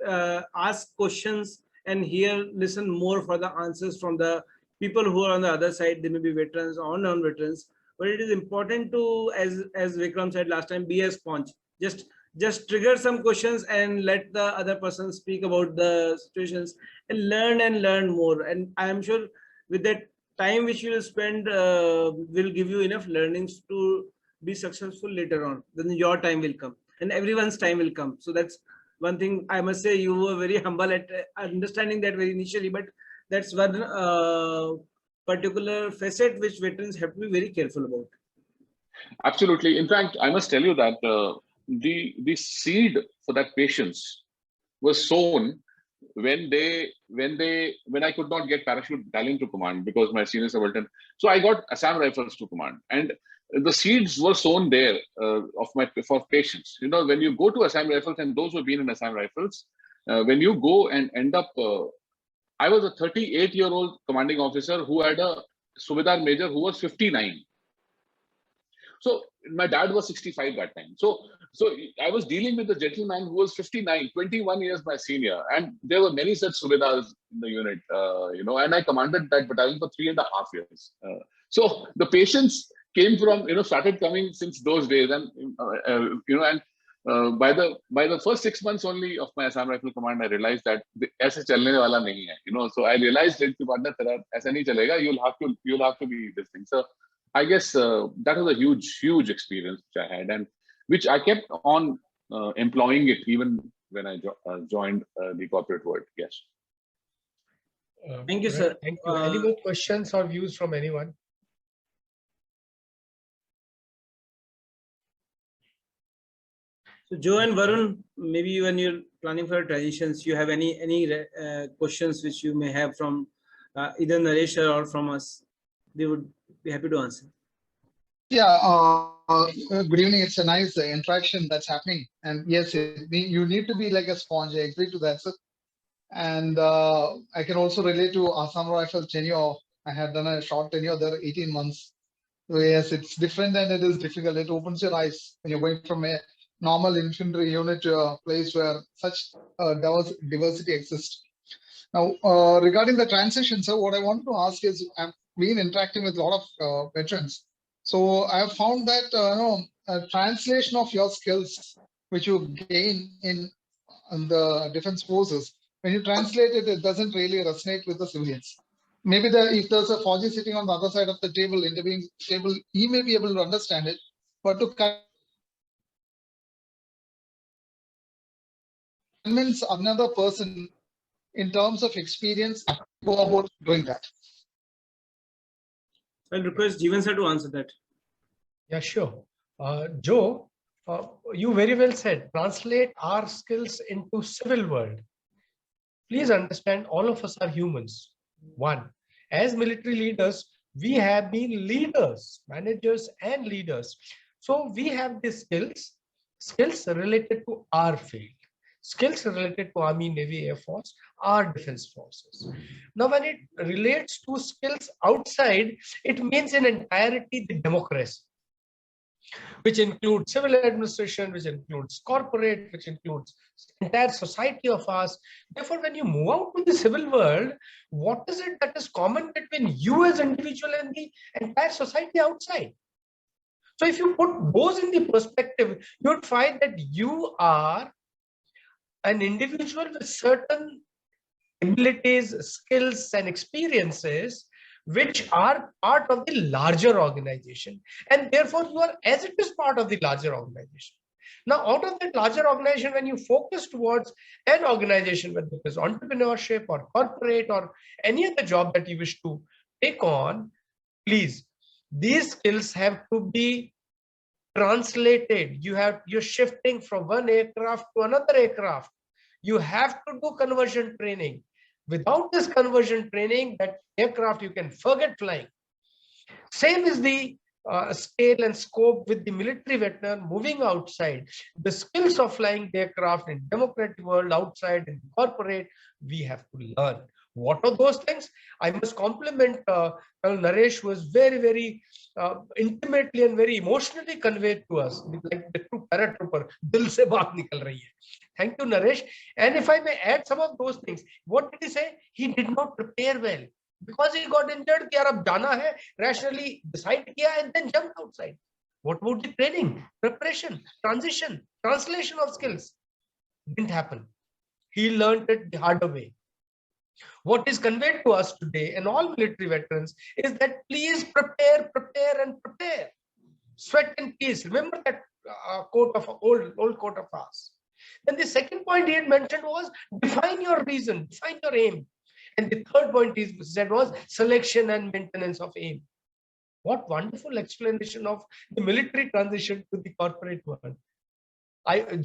Speaker 3: ask questions and listen more for the answers from the people who are on the other side. They may be veterans or non-veterans, but it is important to, as Vikram said last time, be a sponge. Just trigger some questions and let the other person speak about the situations and learn more. And I am sure with that time which you will spend will give you enough learnings to be successful later on. Then your time will come and everyone's time will come. So that's one thing I must say. You were very humble at understanding that very initially, but that's one particular facet which veterans have to be very careful about.
Speaker 2: Absolutely. In fact, I must tell you that the seed for that patience was sown when I could not get parachute battalion to command because my senior subaltern. So I got Assam Rifles to command, and the seeds were sown there for patience. When you go to Assam Rifles, and those who have been in Assam Rifles, when you go and end up, I was a 38-year-old commanding officer who had a Subedar major who was 59. So my dad was 65 that time. So I was dealing with a gentleman who was 59, 21 years my senior, and there were many such Subedars in the unit, and I commanded that battalion for 3.5 years. So the patience came from, started coming since those days, and by the first 6 months only of my Assam Rifle Command, I realized that ऐसे चलने वाला नहीं है, So I realized that ऐसा नहीं चलेगा. You'll have to be this thing. So I guess that was a huge experience which I had, and which I kept on employing it even when I joined the corporate world. Yes.
Speaker 3: Thank you, sir.
Speaker 1: Thank you. Any more questions or views from anyone?
Speaker 3: So Joe and Varun, maybe when you're planning for transitions, you have any questions which you may have from either Naresh or from us, they would be happy to answer.
Speaker 4: Yeah, good evening. It's a nice interaction that's happening. And yes, you need to be like a sponge. I agree to that, sir. And I can also relate to Assam Rifle tenure. I had done a short tenure there, 18 months. So yes, it's different and it is difficult. It opens your eyes when you're going from normal infantry unit to a place where such diversity exists. Now, regarding the transition, sir, what I want to ask is, I've been interacting with a lot of veterans. So I have found that a translation of your skills, which you gain in the defense forces, when you translate it, it doesn't really resonate with the civilians. Maybe if there's a Fauji sitting on the other side of the table, interviewing table, he may be able to understand it, but to convince another person in terms of experience, go about doing that.
Speaker 3: I'll request Jeevan sir to answer that.
Speaker 1: Yeah, sure. Joe, you very well said, translate our skills into civil world. Please understand, all of us are humans. One, as military leaders, we have been leaders, managers and leaders. So we have the skills related to our field, skills related to Army, Navy, Air Force, our defense forces. Now, when it relates to skills outside, it means in entirety the democracy, which includes civil administration, which includes corporate, which includes entire society of us. Therefore, when you move out to the civil world, what is it that is common between you as individual and the entire society outside? So if you put those in the perspective, you would find that you are an individual with certain abilities, skills, and experiences which are part of the larger organization, and therefore you are as it is part of the larger organization. Now, out of that larger organization, when you focus towards an organization, whether it is entrepreneurship or corporate or any other job that you wish to take on, please, these skills have to be translated. You're shifting from one aircraft to another aircraft. You have to do conversion training. Without this conversion training, that aircraft, you can forget flying. Same is the scale and scope with the military veteran moving outside. The skills of flying the aircraft in democratic world, outside in corporate, we have to learn. What are those things? I must compliment Naresh, was very intimately and very emotionally conveyed to us, like the true paratrooper, dil se baat nikal rahi hai. Thank you, Naresh. And if I may add some of those things, what did he say? He did not prepare well because he got injured. कि यार अब जाना है, rationally decide किया and then jumped outside. What about the training, preparation, transition, translation of skills? Didn't happen. He learned it the harder way. What is conveyed to us today and all military veterans is that please prepare, prepare, and prepare. Sweat and peace. Remember that quote of old quote of ours. Then the second point he had mentioned was define your reason, define your aim. And the third point he said was selection and maintenance of aim. What wonderful explanation of the military transition to the corporate world.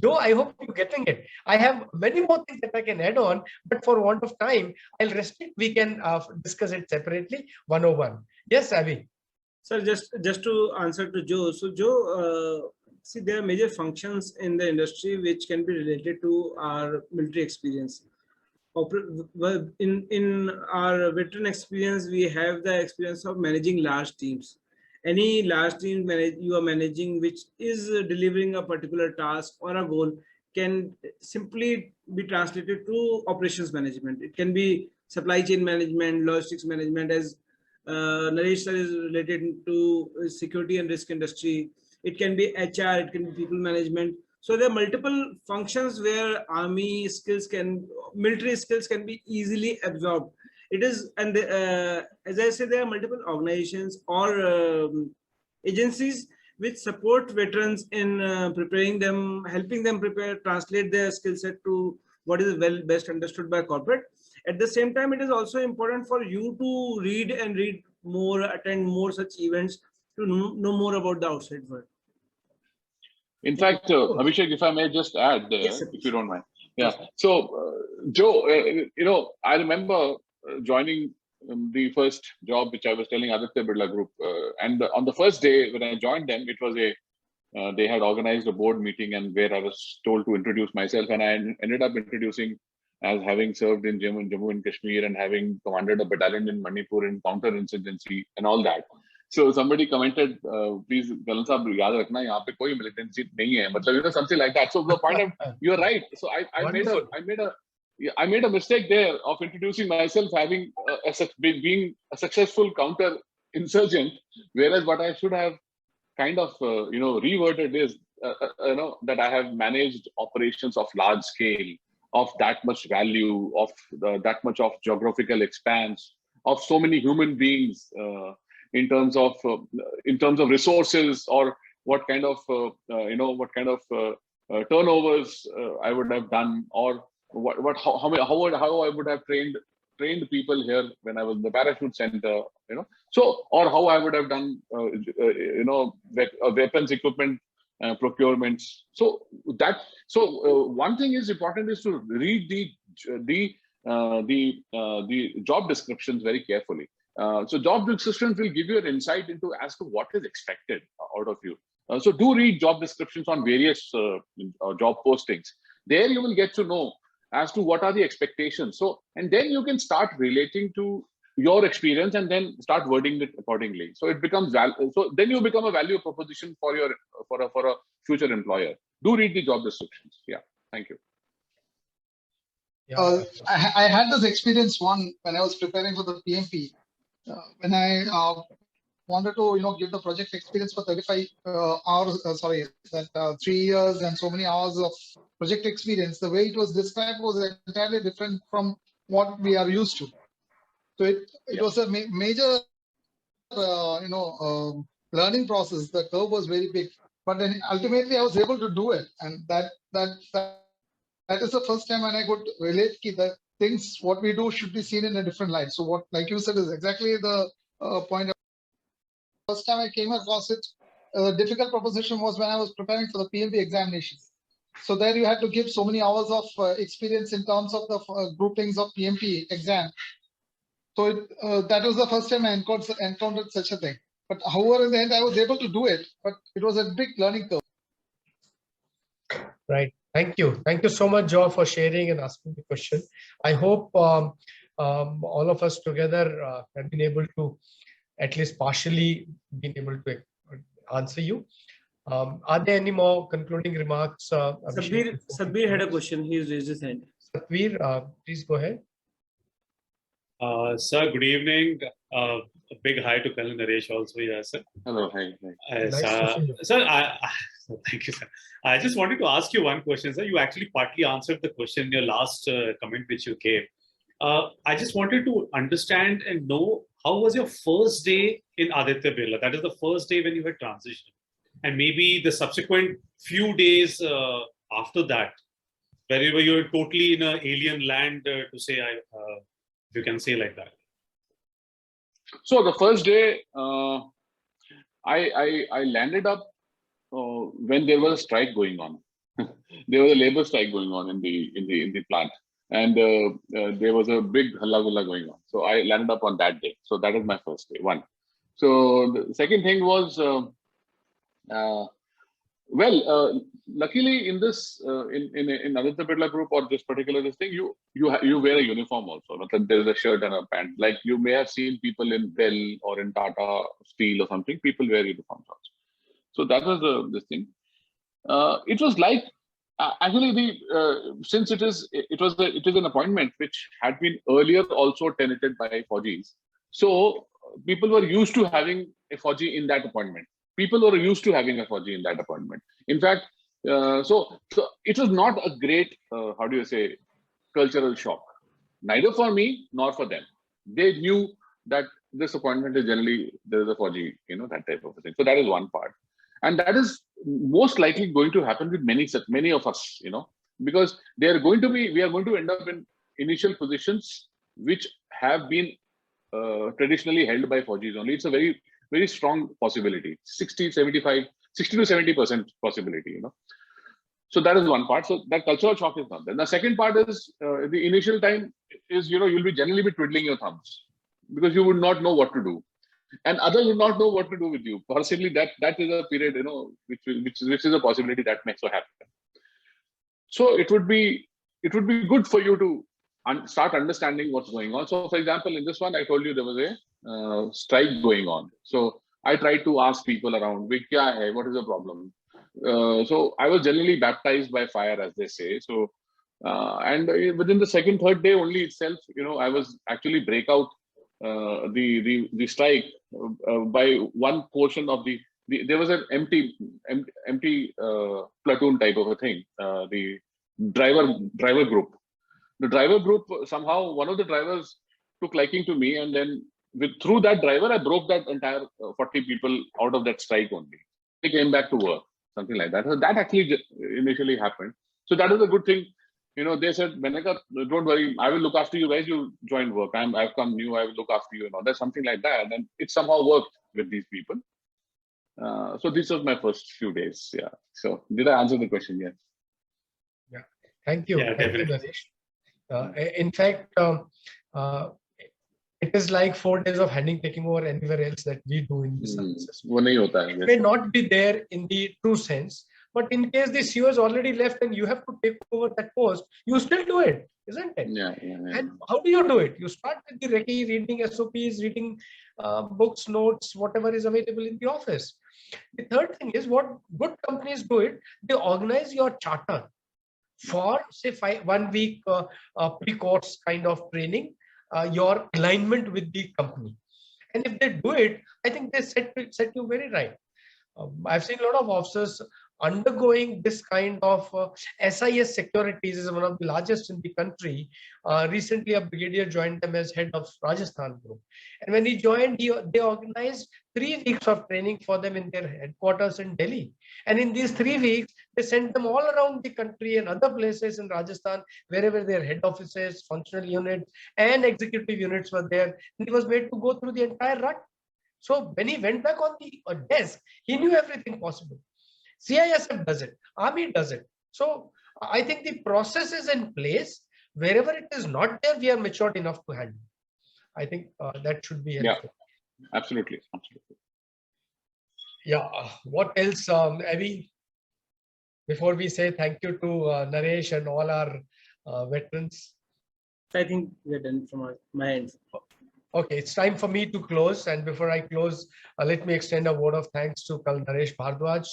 Speaker 1: Joe, I hope you're getting it. I have many more things that I can add on, but for want of time, I'll restrict. We can discuss it separately, 101. Yes, Abhi.
Speaker 3: Sir, just to answer to Joe. So Joe, see, there are major functions in the industry which can be related to our military experience. In our veteran experience, we have the experience of managing large teams. Any large team you are managing which is delivering a particular task or a goal can simply be translated to operations management. It can be supply chain management, logistics management, as Naresh sir is related to security and risk industry. It can be HR, it can be people management. So there are multiple functions where military skills can be easily absorbed. It is, and as I said, there are multiple organizations or agencies which support veterans in preparing them, helping them prepare, translate their skill set to what is best understood by corporate. At the same time, it is also important for you to read more, attend more such events to know more about the outside world.
Speaker 2: In fact, Abhishek, if I may just add there,
Speaker 3: yes,
Speaker 2: if you don't mind. Yeah. So, Joe, I remember joining the first job, which I was telling Aditya Birla Group. And on the first day when I joined them, it was they had organized a board meeting and where I was told to introduce myself. And I ended up introducing as having served in Jammu and Kashmir and having commanded a battalion in Manipur in counterinsurgency and all that. So somebody commented, please, Galan sahab, yaad rakhna, yahan pe koi militancy nahi hai. Matlab, something like that. So the point of, you're right. So I made a mistake there of introducing myself having being a successful counter insurgent, whereas what I should have kind of reworded is that I have managed operations of large scale, of that much value, of that much of geographical expanse, of so many human beings in terms of resources, or what kind of turnovers I would have done, or how I would have trained people here when I was in the parachute center, so, or how I would have done weapons equipment procurements. So one thing is important is to read the job descriptions very carefully. So job descriptions will give you an insight into as to what is expected out of you. So do read job descriptions on various job postings. There you will get to know as to what are the expectations. So, and then you can start relating to your experience and then start wording it accordingly. So it becomes so then you become a value proposition for a future employer. Do read the job descriptions. Yeah, thank you.
Speaker 1: Yeah.
Speaker 4: I had this experience when I was preparing for the PMP. When I wanted to give the project experience for 35 hours, 3 years and so many hours of project experience, the way it was described was entirely different from what we are used to. So it was a major learning process. The curve was very big, but then ultimately I was able to do it, and that is the first time when I could relate that things what we do should be seen in a different light. So what, like you said, is exactly the point. First time I came across it, difficult proposition was when I was preparing for the PMP examinations. So there you had to give so many hours of experience in terms of the groupings of PMP exam. So that was the first time I encountered such a thing. But however, in the end, I was able to do it, but it was a big learning curve.
Speaker 1: Right. Thank you. Thank you so much, Joe, for sharing and asking the question. I hope all of us together have been able to at least partially been able to answer you. Are there any more concluding remarks?
Speaker 3: Sabir had a question. He's raised his hand.
Speaker 1: Sabir, please go ahead.
Speaker 5: Sir, good evening. A big hi to Colonel Naresh also here, sir.
Speaker 2: Hello, hi.
Speaker 1: Nice to see you.
Speaker 5: Sir, thank you, sir. I just wanted to ask you one question, sir. You actually partly answered the question in your last comment which you gave. I just wanted to understand and know, how was your first day in Aditya Birla? That is the first day when you had transitioned. And maybe the subsequent few days after that, wherever you're totally in an alien land, to say, you can say like that.
Speaker 2: So the first day, I landed up when there was a strike going on. There was a labor strike going on in the plant, and there was a big halla gulla going on. So I landed up on that day. So that is my first day. One. So the second thing was, luckily in this in Aditya Birla Group, or this particular thing, you wear a uniform also. There is a shirt and a pant. Like you may have seen people in Bell or in Tata Steel or something. People wear uniforms also. So that was this thing. It was like actually since it is an appointment which had been earlier also tenanted by Fauji's. So people were used to having a Fauji in that appointment. People were used to having a Fauji in that appointment. In fact, so it was not a great, how do you say, cultural shock. Neither for me nor for them. They knew that this appointment is generally, there is a Fauji, that type of a thing. So that is one part. And that is most likely going to happen with many of us, because we are going to end up in initial positions which have been traditionally held by Faujis only. It's a very, very strong possibility, 60 to 70% possibility, So that is one part. So that cultural shock is not there. The second part is the initial time is, you'll generally be twiddling your thumbs because you would not know what to do. And others will not know what to do with you. Possibly that is a period, which is a possibility that may so happen. So it would be good for you to start understanding what's going on. So, for example, in this one, I told you there was a strike going on. So I tried to ask people around, "Kya hai? What is the problem?" So I was generally baptized by fire, as they say. So, and within the second, third day only itself, I was actually break out the strike by one portion of there was an empty platoon type of a thing. The driver group. The driver group, somehow one of the drivers took liking to me, and then through that driver, I broke that entire 40 people out of that strike only. They came back to work, something like that. So that actually initially happened. So that is a good thing. They said, "Beneka, don't worry, I will look after you guys. You join work. I've come new. I will look after you." There's something like that, and it somehow worked with these people. So this was my first few days. Yeah. So did I answer the question? Yes.
Speaker 1: Yeah. Thank you.
Speaker 5: Yeah,
Speaker 1: Thank you,
Speaker 5: definitely.
Speaker 1: Naresh. In fact, it is like 4 days of handing taking over anywhere else that we do in the services.
Speaker 2: वो नहीं होता है.
Speaker 1: It may not be there in the true sense, but in case the CEO has already left and you have to take over that post, you still do it, isn't it?
Speaker 2: Yeah.
Speaker 1: And how do you do it? You start with the recce, reading SOPs, reading books, notes, whatever is available in the office. The third thing is what good companies do it, they organize your charter for say 1 week pre-course kind of training, your alignment with the company. And if they do it, I think they set you very right. I've seen a lot of officers undergoing this kind of SIS Securities is one of the largest in the country. Recently, a brigadier joined them as head of Rajasthan group. And when he joined, they organized 3 weeks of training for them in their headquarters in Delhi. And in these 3 weeks, they sent them all around the country and other places in Rajasthan, wherever their head offices, functional units, and executive units were there. And he was made to go through the entire rut. So when he went back on the desk, he knew everything possible. CISF does it, Army does it. So I think the process is in place. Wherever it is not there, we are matured enough to handle. I think that should be helpful.
Speaker 2: Yeah, absolutely.
Speaker 1: Yeah. What else, Abby? Before we say thank you to Naresh and all our veterans.
Speaker 3: I think we're done from my end.
Speaker 1: Okay, it's time for me to close. And before I close, let me extend a word of thanks to Naresh Bhardwaj.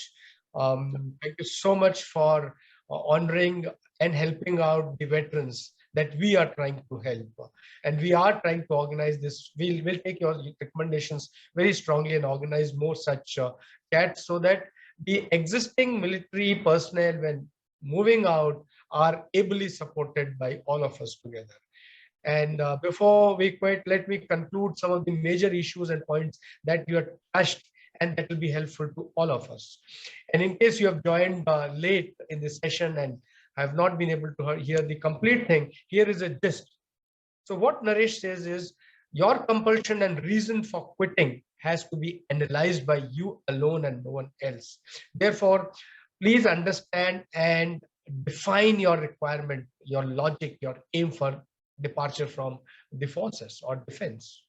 Speaker 1: Thank you so much for honoring and helping out the veterans that we are trying to help. And we are trying to organize this. We'll take your recommendations very strongly and organize more such chats so that the existing military personnel, when moving out, are ably supported by all of us together. And before we quit, let me conclude some of the major issues and points that you have touched and that will be helpful to all of us. And in case you have joined late in this session and have not been able to hear the complete thing, here is a gist. So what Naresh says is your compulsion and reason for quitting has to be analyzed by you alone and no one else. Therefore, please understand and define your requirement, your logic, your aim for departure from the forces or defense.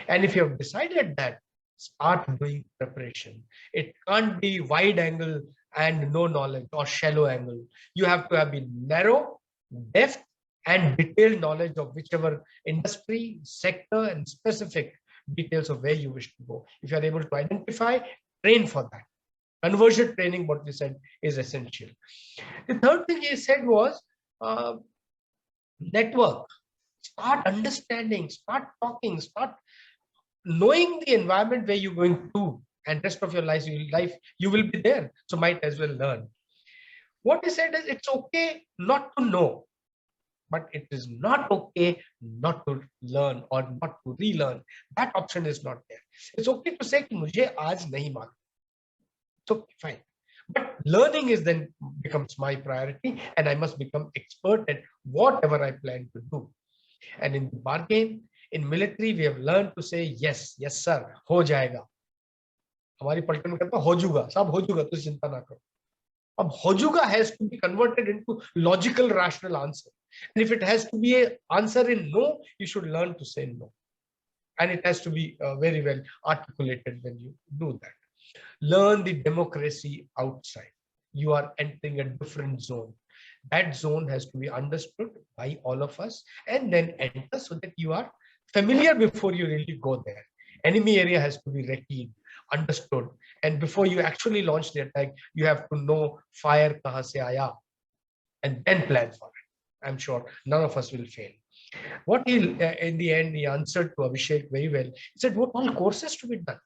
Speaker 1: And if you have decided that, start doing preparation. It can't be wide angle and no knowledge or shallow angle. You have to have been narrow, depth, and detailed knowledge of whichever industry, sector, and specific details of where you wish to go. If you are able to identify, train for that. Conversion training, what we said, is essential. The third thing he said was network. Start understanding, start talking, start knowing the environment where you're going to, and rest of your life you will be there. So might as well learn. What he said is it's okay not to know, but it is not okay not to learn or not to relearn. That option is not there. It's okay to say, "Mujhe aaj nahi malum." It's okay, fine. But learning is then becomes my priority, and I must become expert at whatever I plan to do. And in the bargain, in military, we have learned to say yes, yes sir, हो जाएगा. हमारी पलटन में कहता है हो जाएगा, सब हो जाएगा, तो चिंता ना करो. अब हो जाएगा has to be converted into logical, rational answer. And if it has to be an answer in no, you should learn to say no. And it has to be very well articulated when you do that. Learn the democracy outside. You are entering a different zone. That zone has to be understood by all of us and then enter so that you are familiar before you really go there. Enemy area has to be recceived, understood. And before you actually launch the attack, you have to know fire kahan se aaya, and then plan for it. I'm sure none of us will fail. What he, in the end, he answered to Abhishek very well. He said, what all courses to be done?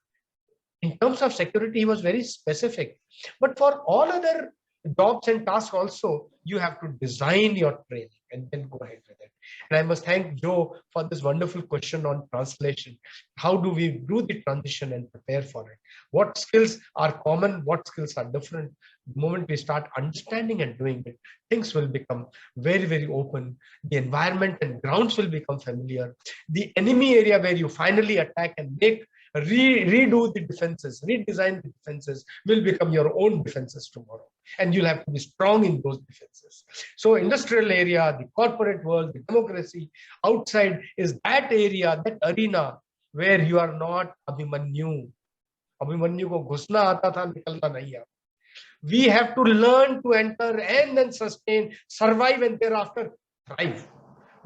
Speaker 1: In terms of security, he was very specific. But for all other jobs and tasks also, you have to design your training and then go ahead with it. And I must thank Joe for this wonderful question on translation. How do we do the transition and prepare for it? What skills are common? What skills are different? The moment we start understanding and doing it, things will become very, very open. The environment and grounds will become familiar. The enemy area where you finally attack and redo the defenses, redesign the defenses will become your own defenses tomorrow. And you'll have to be strong in those defenses. So industrial area, the corporate world, the democracy outside is that area, that arena where you are not Abhimanyu. Abhimanyu ko ghusna aata tha, nikalna nahi aata. We have to learn to enter and then sustain, survive, and thereafter thrive.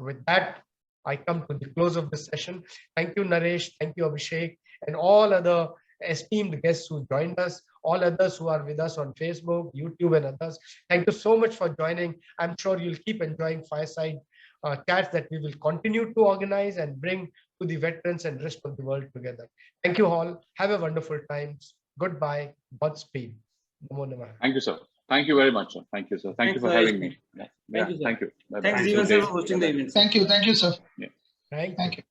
Speaker 1: With that, I come to the close of this session. Thank you, Naresh. Thank you, Abhishek, and all other esteemed guests who joined us, all others who are with us on Facebook, YouTube, and others. Thank you so much for joining. I'm sure you'll keep enjoying Fireside chats that we will continue to organize and bring to the veterans and rest of the world together. Thank you all. Have a wonderful time. Goodbye. Godspeed. Namo Namah.
Speaker 2: Thank you, sir. Thank you very much, sir. Thank you, sir. Thank you for having me.
Speaker 3: Thank you, sir.
Speaker 2: Thank you.
Speaker 3: Thanks, Jeevan, sir, for hosting the event.
Speaker 4: Thank you, sir.
Speaker 1: Thank you.
Speaker 4: Thank you.